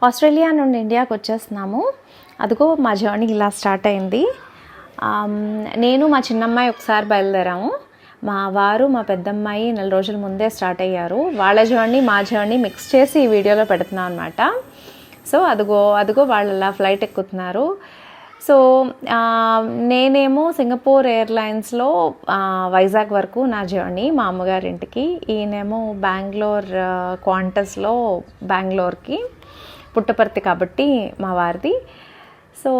Australia నుండి ఇండియాకి వచ్చేస్తున్నాము. అదిగో మా జర్నీ ఇలా స్టార్ట్ అయింది. నేను మా చిన్నమ్మాయి ఒకసారి బయలుదేరాము. మా వారు మా పెద్దమ్మాయి నెల రోజుల ముందే స్టార్ట్ అయ్యారు. వాళ్ళ జర్నీ మా జర్నీ మిక్స్ చేసి ఈ వీడియోలో పెడుతున్నాం అనమాట. సో అదిగో వాళ్ళు అలా ఫ్లైట్ ఎక్కుతున్నారు. సో నేనేమో సింగపూర్ ఎయిర్లైన్స్లో వైజాగ్ వరకు నా జర్నీ మా అమ్మగారింటికి. ఈయనేమో బెంగళూరు క్వాంటస్లో బెంగళూరుకి, పుట్టపర్తి కాబట్టి మా వారిది. సో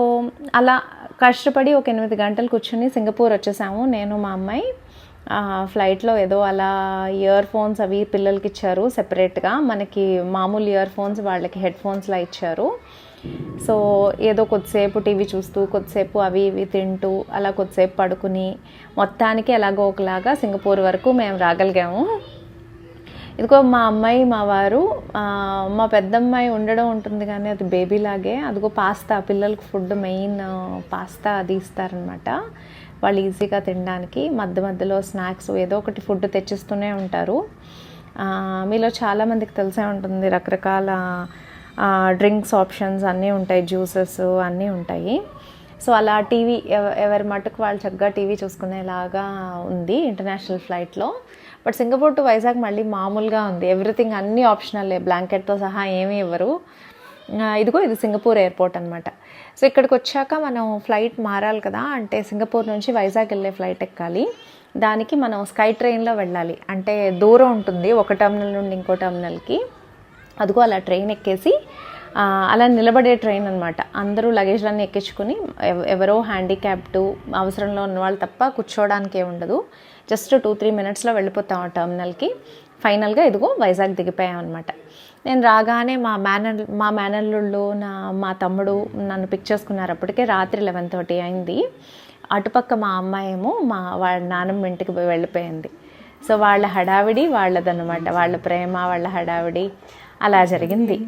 అలా కష్టపడి ఒక 8 గంటలు కూర్చుని సింగపూర్ వచ్చేసాము నేను మా అమ్మాయి. ఫ్లైట్లో ఏదో అలా ఇయర్ ఫోన్స్ అవి పిల్లలకి ఇచ్చారు సెపరేట్గా. మనకి మామూలు ఇయర్ ఫోన్స్ వాళ్ళకి హెడ్ ఫోన్స్లా ఇచ్చారు. సో ఏదో కొద్దిసేపు టీవీ చూస్తూ, కొద్దిసేపు అవి ఇవి తింటూ, అలా కొద్దిసేపు పడుకుని మొత్తానికి ఎలాగో ఒకలాగా సింగపూర్ వరకు మేము రాగలిగాము. ఇదిగో మా అమ్మాయి మా వారు, మా పెద్దమ్మాయి ఉండడం ఉంటుంది కానీ అది బేబీలాగే. అదిగో పాస్తా, పిల్లలకి ఫుడ్ మెయిన్ పాస్తా అది ఇస్తారనమాట. వాళ్ళు ఈజీగా తినడానికి మధ్య మధ్యలో స్నాక్స్ ఏదో ఒకటి ఫుడ్ తెచ్చిస్తూనే ఉంటారు. మీలో చాలామందికి తెలిసే ఉంటుంది, రకరకాల డ్రింక్స్ ఆప్షన్స్ అన్నీ ఉంటాయి, జ్యూసెస్ అన్నీ ఉంటాయి. సో అలా టీవీ ఎవరి మటుకు వాళ్ళు చక్కగా టీవీ చూసుకునేలాగా ఉంది ఇంటర్నేషనల్ ఫ్లైట్లో. బట్ సింగపూర్ టు వైజాగ్ మళ్ళీ మామూలుగా ఉంది, ఎవ్రీథింగ్ అన్నీ ఆప్షనల్, బ్లాంకెట్తో సహా ఏమీ ఇవ్వరు. ఇదిగో ఇది సింగపూర్ ఎయిర్పోర్ట్ అనమాట. సో ఇక్కడికి వచ్చాక మనం ఫ్లైట్ మారాలి కదా, అంటే సింగపూర్ నుంచి వైజాగ్ వెళ్ళే ఫ్లైట్ ఎక్కాలి. దానికి మనం స్కై ట్రైన్లో వెళ్ళాలి, అంటే దూరం ఉంటుంది ఒక టర్మినల్ నుండి ఇంకో టర్మినల్కి. అదిగో అలా ట్రైన్ ఎక్కేసి అలా నిలబడే ట్రైన్ అనమాట. అందరూ లగేజ్లన్నీ ఎక్కించుకుని, ఎవరో హ్యాండిక్యాప్డ్ అవసరంలో ఉన్న వాళ్ళు తప్ప కూర్చోవడానికి ఉండదు. జస్ట్ 2-3 మినిట్స్లో వెళ్ళిపోతాం ఆ టర్మినల్కి. ఫైనల్గా ఇదిగో వైజాగ్ దిగిపోయాం అనమాట. నేను రాగానే మా మేనల్లుళ్ళు మా తమ్ముడు నన్ను పిక్ చేసుకున్నారు. అప్పటికే రాత్రి 11:30 అయింది. అటుపక్క మా అమ్మాయి ఏమో వాళ్ళ నాన్నమ్మ ఇంటికి వెళ్ళిపోయింది. సో వాళ్ళ హడావిడి వాళ్ళదన్నమాట, వాళ్ళ ప్రేమ, వాళ్ళ హడావిడి అలా జరిగింది.